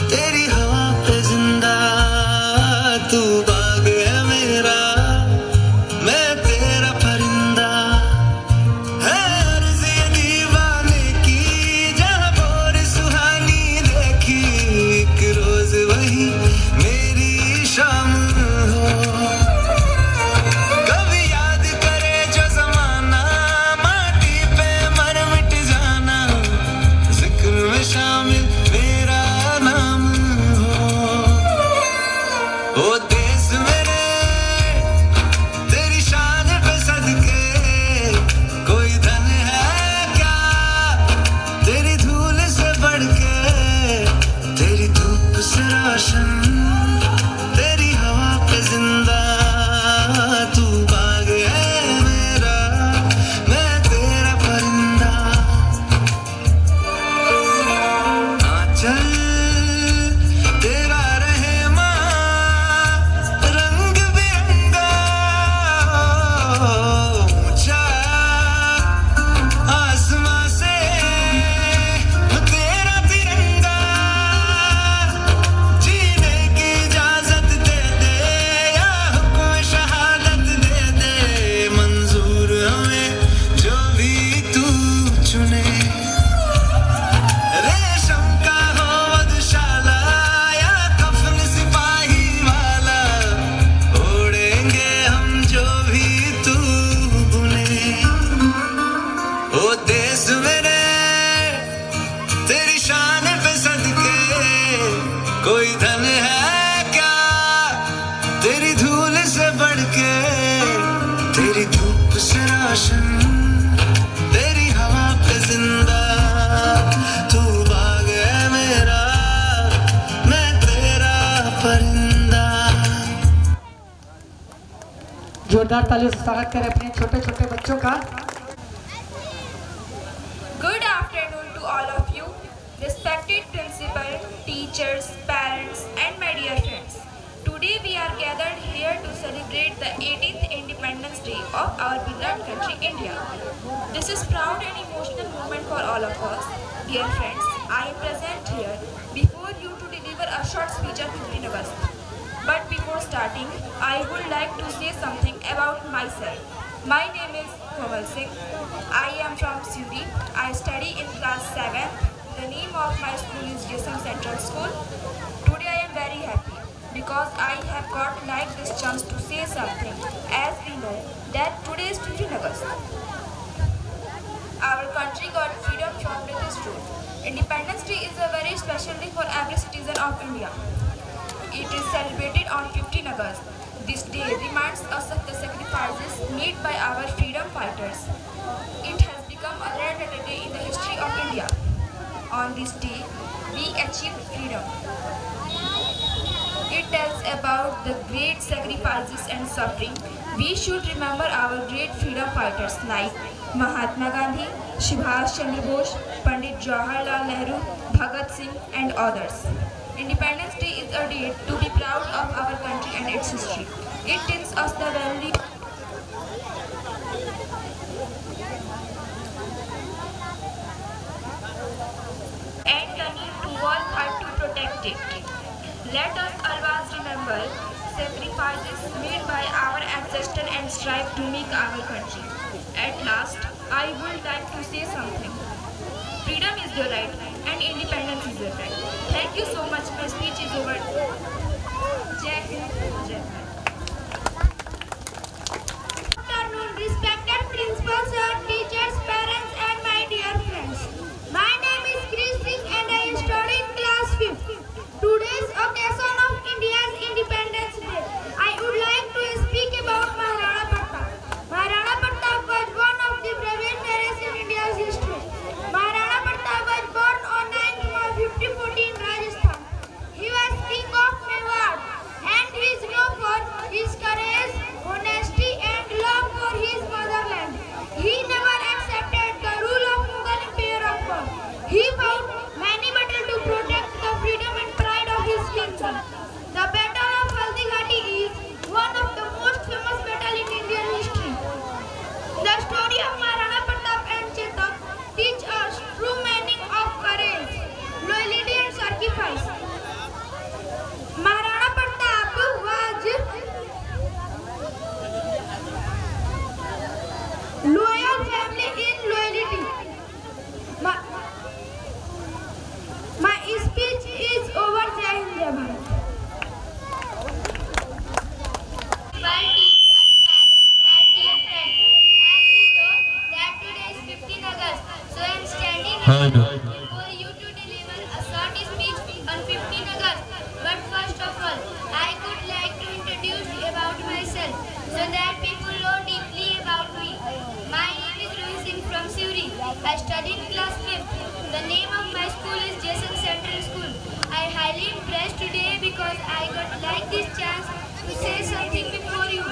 S9: तेरी हवा पे जिंदा, तू बाग है मेरा, मैं तेरा परिंदा। है अर्ज़ ये दीवाने की, जहाँ भोर सुहानी देखी, एक रोज वही मेरी शाम हो। कभी याद करे जो जमाना, माटी पे मर मिट जाना, जिक्र में शामिल मेरा नाम हो। ओ देश मेरे तेरी शान पे सदके, कोई धन है क्या तेरी धूल से बढ़ के। तेरी धूप से रोशन, तेरी हवा पे जिंदा, तू बाग है मेरा, मैं तेरा परिंदा। आंचल तेरा रहे माँ, रंग बिरंगा ऊंचा आसमां से तेरा तिरंगा। जीने की इजाजत दे दे, या हुक्म शहादत दे दे, मंजूर हमें जो भी तू चुने। रेशम का हो मधुशाला, या कफन सिपाही वाला, ओढ़ेंगे हम जो भी तू बुने। ओ देश मेरे तेरी शान पे सदके, कोई धन है क्या तेरी धूल से बढ़ के। तेरी धूप से रोशन, तेरी हवा पे जिंदा, तू बाग है मेरा, मैं तेरा परिंदा।
S8: जोरदार तालियों से स्वागत करें अपने छोटे छोटे बच्चों का।
S6: Good afternoon to all of you, respected principal, teachers, parents, and my dear friends. Today we are gathered here to celebrate the 18th Independence Day of our beloved country, India. This is proud and emotional moment for all of us. Dear friends, I am present here before you to deliver a short speech on 15 August. But before starting, I would like to say something about myself. My name is Komal Singh. I am from Suri. I study in class 7. The name of my school is GSM Central School. Today I am very happy because I have got like this chance to say something, as we know that today is 15 August. Our country got freedom from British rule. Independence Day is a very special day for every citizen of India. It is celebrated on 15 August. This day reminds us of the sacrifices made by our freedom fighters. It has become a rare day in the history of India. On this day,
S2: we achieved freedom. It tells about the great sacrifices and suffering. We should remember our great freedom fighters like Mahatma Gandhi, Subhash Chandra Bose, Pandit Jawaharlal Nehru, Bhagat Singh and others. Independence Day is a day to be proud of our country and its history. It tells us the value and the need to work hard to protect it. Let us always remember sacrifices made by our ancestors and strive to make our country. At last, I would like to say something. Freedom is your right and independence is your right. Thank you so much. My speech is over. Jai Hind, Jai Bharat.
S6: Good afternoon, respected principal sir, teachers, parents, and my dear friends. My name is Chris Singh and I study in class 5th. Today's occasion of India's Independence Day, I would like to speak about Maharana Pratap. Maharana Pratap was one of the bravest heroes in India's history. Maharana Pratap was born on 9th March 1540 in Rajasthan. He was king of Mewar and he is known for his courage, honesty and love for his motherland. He never accepted the rule of Mughal Empire of God. He fought many battles to protect the freedom and pride of his kingdom. The Battle of Haldighati is one of the most famous battles in Indian history. The story of Maharana Pratap and Chetak teach us true meaning of courage, loyalty and sacrifice. Maharana Pratap was loyal family in loyalty. My speech is over. Jai Hind, Jai Bharat.
S2: Well, teachers, parents, and dear friends, as we know that today is 15 August, so I am standing here before you to deliver a short speech on 15 August. But first of all, I would like to introduce about myself so that people know deeply about me. My name is Rohit Singh from Suri. I study in class 5th. The name of my school is Jason Central School. I highly impressed today because I got like this chance to say something before you.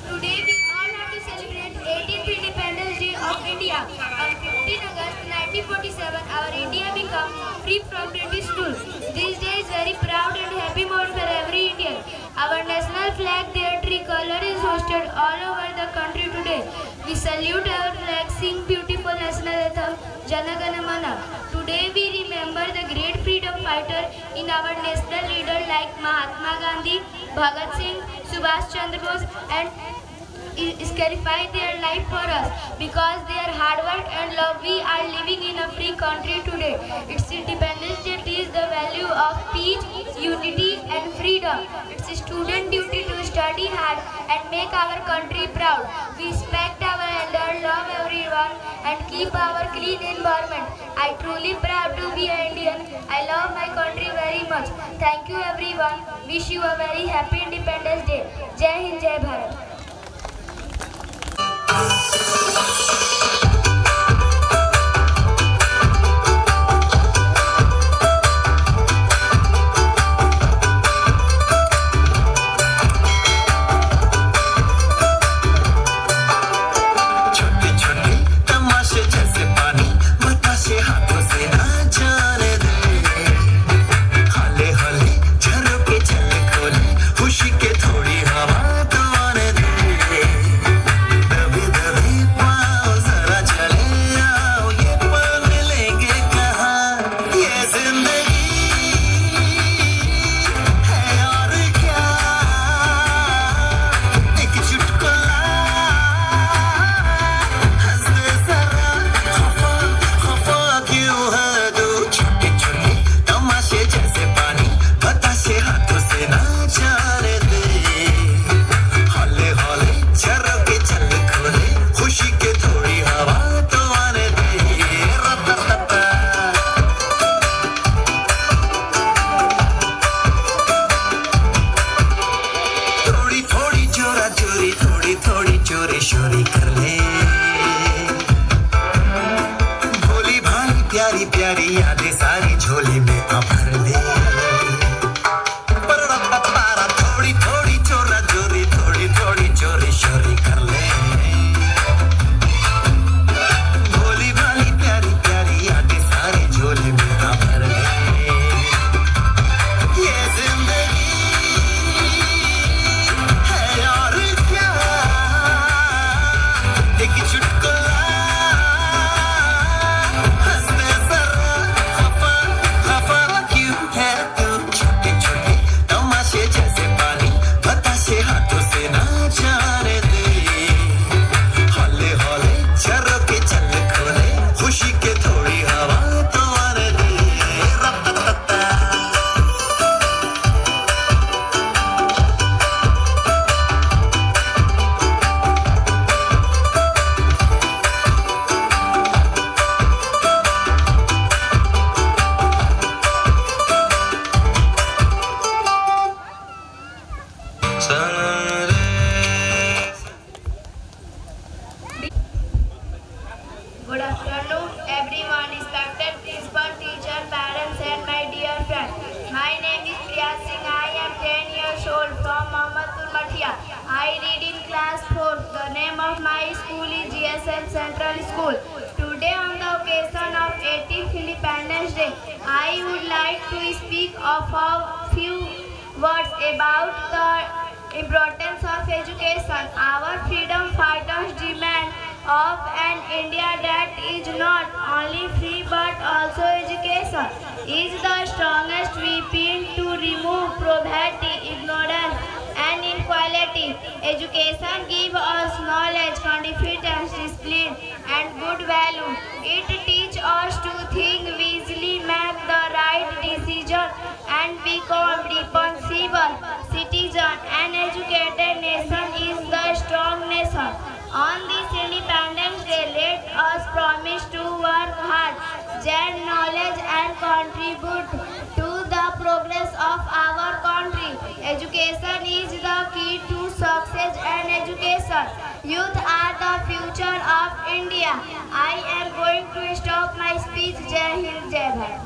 S2: Today we all have to celebrate 18th Independence Day of India. On 15 August 1947, our India became free from British rule. This day is very proud and happy moment for every Indian. Our national flag, their tricolor, is hosted all over the country today. We salute our flag, sing beautiful national anthem, Jana Gana Mana. Today we remember the great freedom fighter in our national leader like Mahatma Gandhi, Bhagat Singh, Subhash Chandra Bose and sacrificed their life for us. Because their hard work and love, we are living in a free country today. Its Independence Day teaches the value of peace, unity and freedom. It's a student duty to study hard and make our country proud. We respect our elders, love everyone and keep our clean environment. I truly proud to be an Indian. I love my country very much. Thank you everyone. Wish you a very happy Independence Day. Jai Hind, Jai Bharat.
S5: खुशी के थोड़ी हवा तो आने दे।
S9: प्यारी प्यारी यादें सारी झोली में अब के हाथों से ना जाने दे, हौले हौले झरोके चल खोले, खुशी के थोड़ी हवा तो आने दे।
S2: Good afternoon, everyone, respected principal, teacher, parents, and my dear friends. My name is Priya Singh. I am 10 years old from Mohammadpur, Mathia. I read in class 4. The name of my school is GSL Central School. Today, on the occasion of 18th Independence Day, I would like to speak of a few words about the importance of education. Our freedom fighters demand of an India that is not only free but also education is the strongest weapon to remove poverty, ignorance and inequality. Education gives us knowledge, confidence, discipline and good value. It teaches us to think wisely, make the right decision and become responsible citizen. An educated nation is the strong nation. On this Independence Day, let us promise to work hard, gain knowledge and contribute to the progress of our country. Education is the key to success and education. Youth are the future of India. I am going to stop my speech. Jai Hind, Jai Bharat.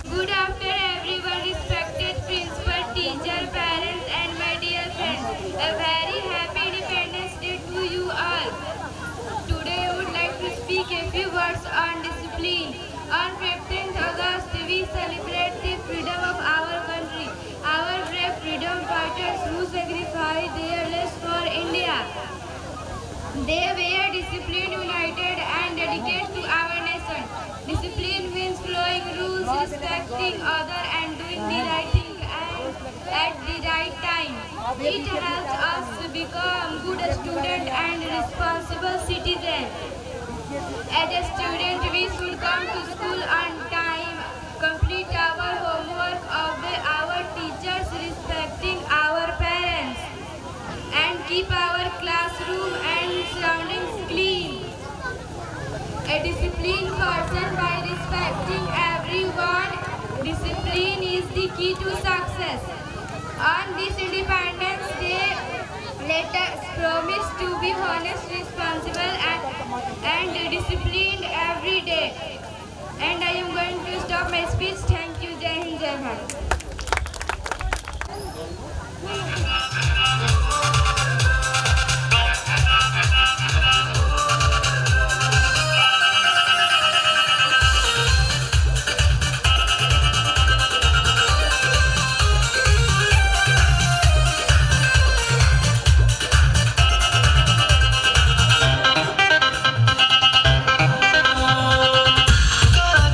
S6: Good afternoon, everyone, respected principal, teacher, parents, and my dear friends. A very happy Independence Day to you all. Today, I would like to speak a few words on discipline. On 15th August, we celebrate the freedom of our country. Our brave freedom fighters who sacrificed their lives for India. They were disciplined, united, and dedicated to our nation. Discipline means following rules, respecting others, and doing the right thing at the right time. It helps us become good student and responsible citizen. As a student, we should come to school on time, complete our homework, obey our teachers, respecting our parents, and keep our classroom and surroundings clean. A disciplined person by respecting everyone. Discipline is the key to success. On this Independence Day, let us promise to be honest, responsible and disciplined every day. And I am going to stop my speech. Thank you. Jai Hind, Jai Bharat.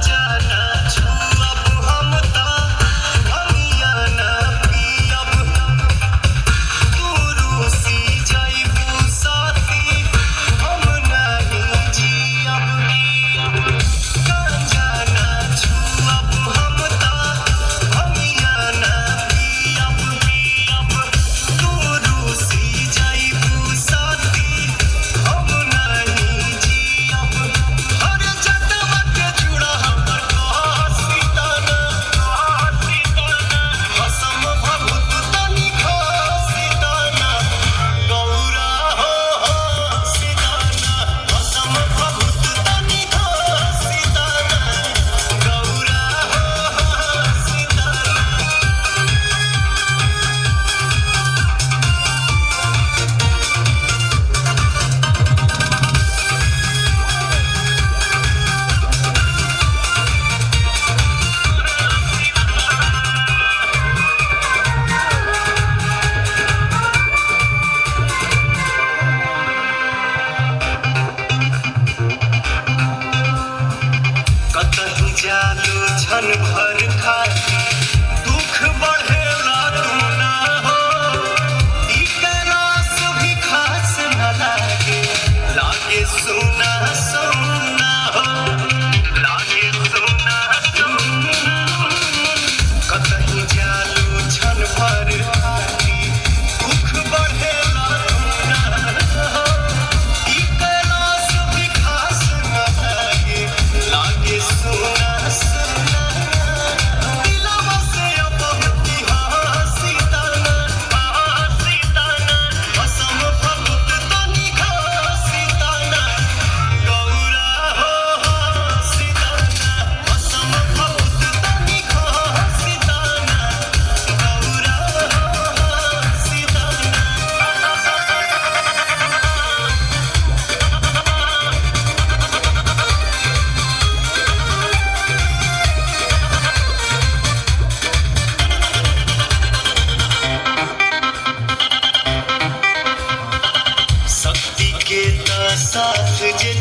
S9: जाना छू अब हम ता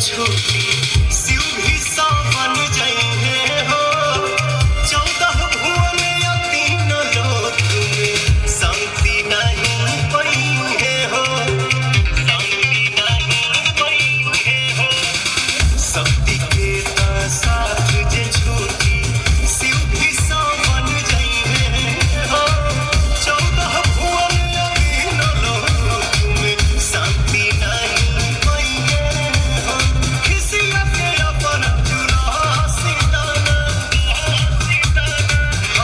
S9: छूटी शिव भी सौ बन जाइए हो 14 भुवन या 3 लोक में शांति नहीं पाइए हो शांति नहीं पाइए हो शक्ति के साथ जे छूटी शिव भी सौ बन जाइए हो 14 भुवन या 3 लोक में शांति नहीं पाइए हो किसिया के अपन चुरा सीताना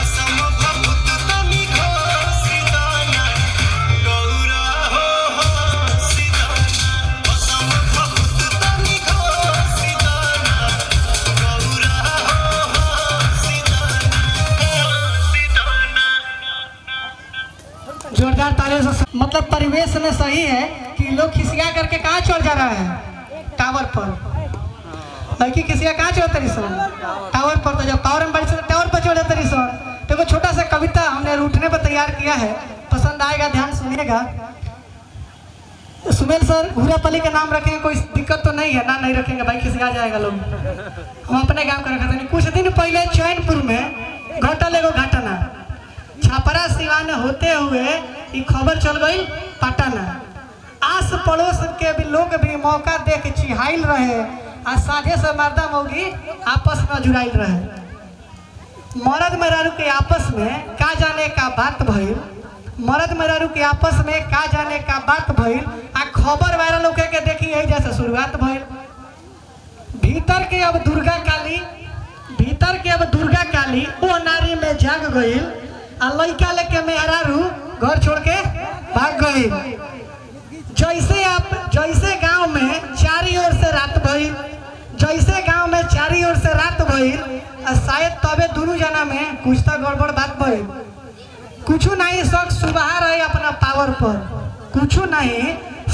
S9: असम भक्त तनी घो सीताना गौरा हो सीताना असम भक्त तनी घो सीताना गौरा हो सीताना
S8: जोरदार तालियों से मतलब परिवेश में सही है कि लोग खिसिया करके कहाँ चढ़ जा रहा है टावर पर लड़की खिसिया कहाँ चढ़ तरी सर टावर पर तो जब पावर में बढ़ी से टावर पर चढ़ तरी सर तो वो छोटा सा कविता हमने रूठने पर तैयार किया है पसंद आएगा ध्यान सुनिएगा सुमेल सर घूरापली का नाम रखेंगे कोई दिक्कत तो नहीं है ना नहीं रखेंगे भाई खिसिया जाएगा लोग हम अपने गांव का रखा था कुछ दिन पहले चैनपुर में घटल एगो घटना छपरा सिवान होते हुए ये खबर चल गई पटना आस पड़ोस के भी लोग भी मौका देख चिहाइल रहे आ साझे से मर्दा मौगी आपस में जुड़ाइल रहे मर्द मेहरारू के आपस में का जाने का बात भइल मर्द मेहरारू के आपस में का जाने का बात भइल आ खबर वायरल होके के देखी यही जैसे शुरुआत भइल भीतर के अब दुर्गा काली वो नारी में जाग गइल आ लड़का लेके मेहरारू घर छोड़ के भाग गई जैसे गांव में चारी ओर से रात भइल शायद तबे दोनों जना में कुछ तो गड़बड़ बात भइल कुछ नहीं शक सुबह रहे अपना पावर पर कुछ नहीं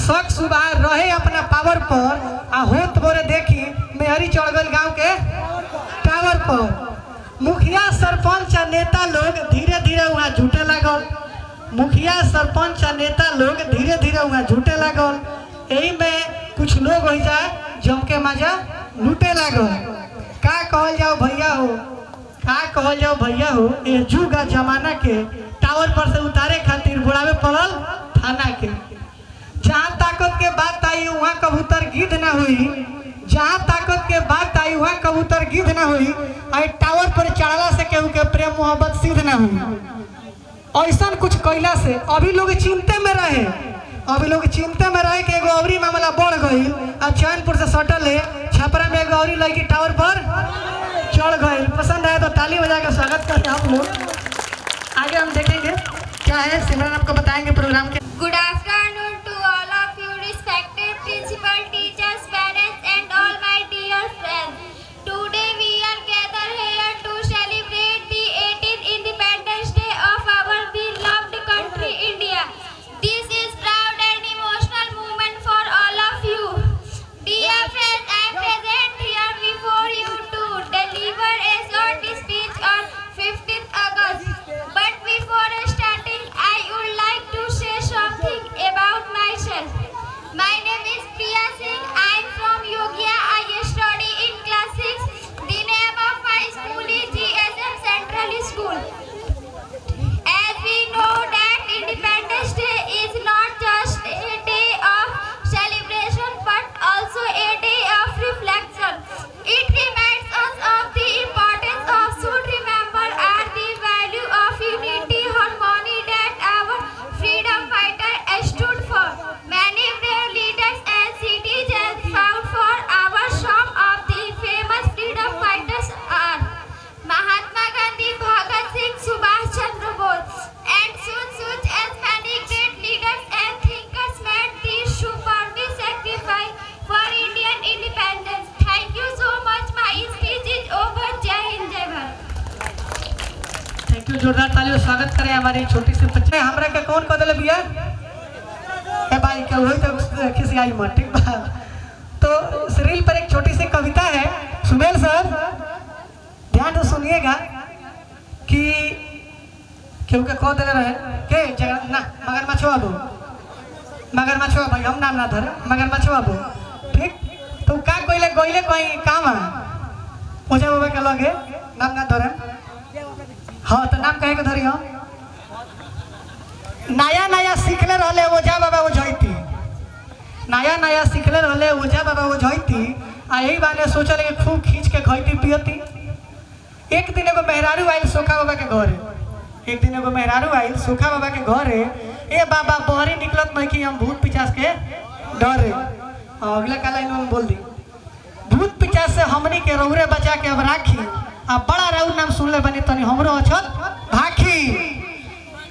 S8: शक सुबह रहे अपना पावर पर आ होत बोरे देखी मेहरी चढ़ गई गाँव के टावर पर मुखिया सरपंच आ नेता लोग धीरे धीरे वहाँ झूठे लागल वहाँ झूठे लागल यही में कुछ लोग हो जाए जम के मजा लूटे लागल का कहल जाओ भैया हो ये जुग आ जमाना के टावर पर से उतारे खातिर बुढ़ावे पड़ल थाना के जहाँ ताकत के बात आई वहाँ कबूतर गिद्ध ना हुई कबूतर गिद्ध ना हुई आई टावर पर चढ़ला से केहू के प्रेम मोहब्बत सिद्ध ना हुई ऐसा कुछ कैला से अभी लोग चिंते में रहे कि एगो अवरी मामला बढ़ गई और चैनपुर से सटल है छपरा में एगो अवरी लड़की टावर पर चढ़ गई पसंद आया तो ताली बजा के स्वागत करते हैं आप लोग आगे हम देखेंगे क्या है सिमरन आपको बताएंगे प्रोग्राम के
S2: Good afternoon to all of you, respected principal, teachers, parents, and all my dear friends. Today we are gathered here to celebrate the 18th Independence Day of our beloved country, India. This is proud and emotional moment for all of you. Dear friends, I am present here before you to deliver a short speech on 15th August. But before starting, I would like to say something about myself. My name is Priya Singh. I am from Yogia. I study in class 6. The name of my school is GSM Central School. As we know that Independence Day is not just a day of celebration but also a day of reflection. It reminds us of the importance of should remember and the value of unity, harmony that our freedom fighter stood for. Many brave leaders and citizens fought for our some of the famous freedom fighters are Mahatma Gandhi, Bhagat Singh, Subhash Chandra Bose, and such as many great leaders and thinkers made this superb sacrifice for Indian independence. Thank you so much. My speech is over. Jai Hind, Jai Bharat.
S8: Thank you जोरदार तालियों स्वागत करें हमारी छोटी सी बच्चे हमरा के कौन कह दिले भैया ए भाई के वही तो खिसियाई मत ठीक बा तो सीरियल पर एक छोटी सी कविता है सुमेल सर ध्यान से सुनिएगा कि क्यों के कह दिले रहे के जगह ना मगरमच्छवा भाई हम नाम ना धरे मगरमच्छवा ठीक तो का कोई पहले गईले कहीं काम ओझा बाबा के लगे नाम ना धरे। हाँ तो नाम कहे के धरी हम नया नया सीखले रहले ओझा बाबा ओझैती, नया नया सीखले रहले ओझा बाबा ओझैती। आ यही बाने सोचल कि खूब खींच के खैती पियती। एक दिन एगो मेहरारू आयल सोखा बाबा के घरे, एक दिन एगो मेहरारू आयल सोखा बाबा के घरे। ए बाबा बहरी निकलत नहीं कि हम भूत पिचास के डरे। अगला काला इन्होंने बोल दी भूत पिचास से हमनी के रौरे बचा के अब राखी। अब बड़ा राउर नाम सुन ले बनी तनी हमरो अछत भाखी।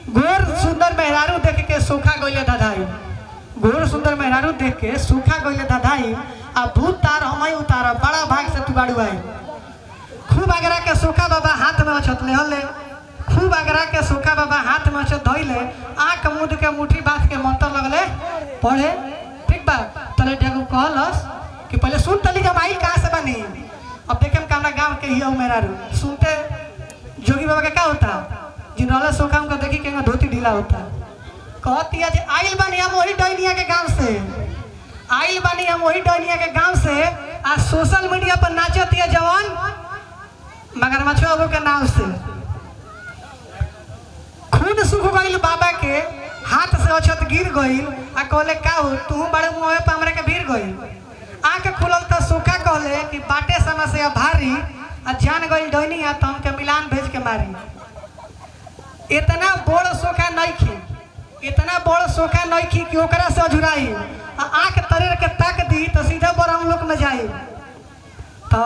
S8: गोर सुंदर मेहरारू देख के सूखा गईले दादाई, गोर सुंदर मेहरारू देख के सूखा गईले दादाई। आ भूत तार हम ही उतार बड़ा भाग से तू गाड़ू आई। खूब आगरा के सूखा बाबा हाथ में अछत ले हले, खूब आगरा के सूखा बाबा हाथ में अछत धइले। आँख मुद के मुट्ठी बांध के मंत्र लगले पढ़े। ठीक बा तले डेगो कहलस कि पहले सुन तली जब आई कहाँ से बनी। अब देखे कामना गाँव के ही मेहरारू सुनते जोगी बाबा के क्या होता जिन रहले सोखा उनका देखी के धोती ढीला होता। कहती है जे आइल बानी हम वही डैनिया के गांव से, आइल बानी हम वही डैनिया के गांव से। आज सोशल मीडिया पर नाचती है जवान मगरमच्छ बाबू के नाम से। खून सूख गईल बाबा के हाथ से अछत गिर गईल। आ कहले का हो तू बड़े मुँह पे हमरे के गिर गईल। आँख खुलल तो सूखा कहले कि बाटे समस्या भारी। आ जान गईल डैनिया तो हमके मिलान भेज के मारी। इतना बड़ सोखा नहीं खी, इतना बड़ सोखा नहीं खी कि ओकरा से अझुराई। आँख तरेर के ताक दी तो सीधे बड़ हम लोग न जाई। तो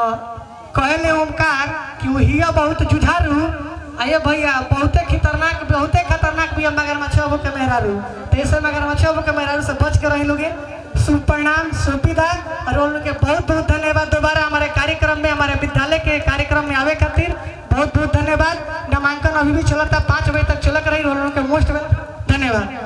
S8: कहले ओमकार कि वो हिया बहुत जुझारू। आये भैया बहुते खतरनाक भी मगरमच्छ बाबू के मेहरारू। तो ऐसे मगरमच्छ बाबू के मेहरारू से बच के रही लोगे। सुप्रणाम सुविधा और उन लोग के बहुत बहुत धन्यवाद। दोबारा हमारे कार्यक्रम में हमारे विद्यालय के कार्यक्रम में आवे खातिर बहुत बहुत धन्यवाद। नामांकन अभी भी चलता 5 बजे तक चलत रही। उन लोग के मोस्ट वेलकम धन्यवाद।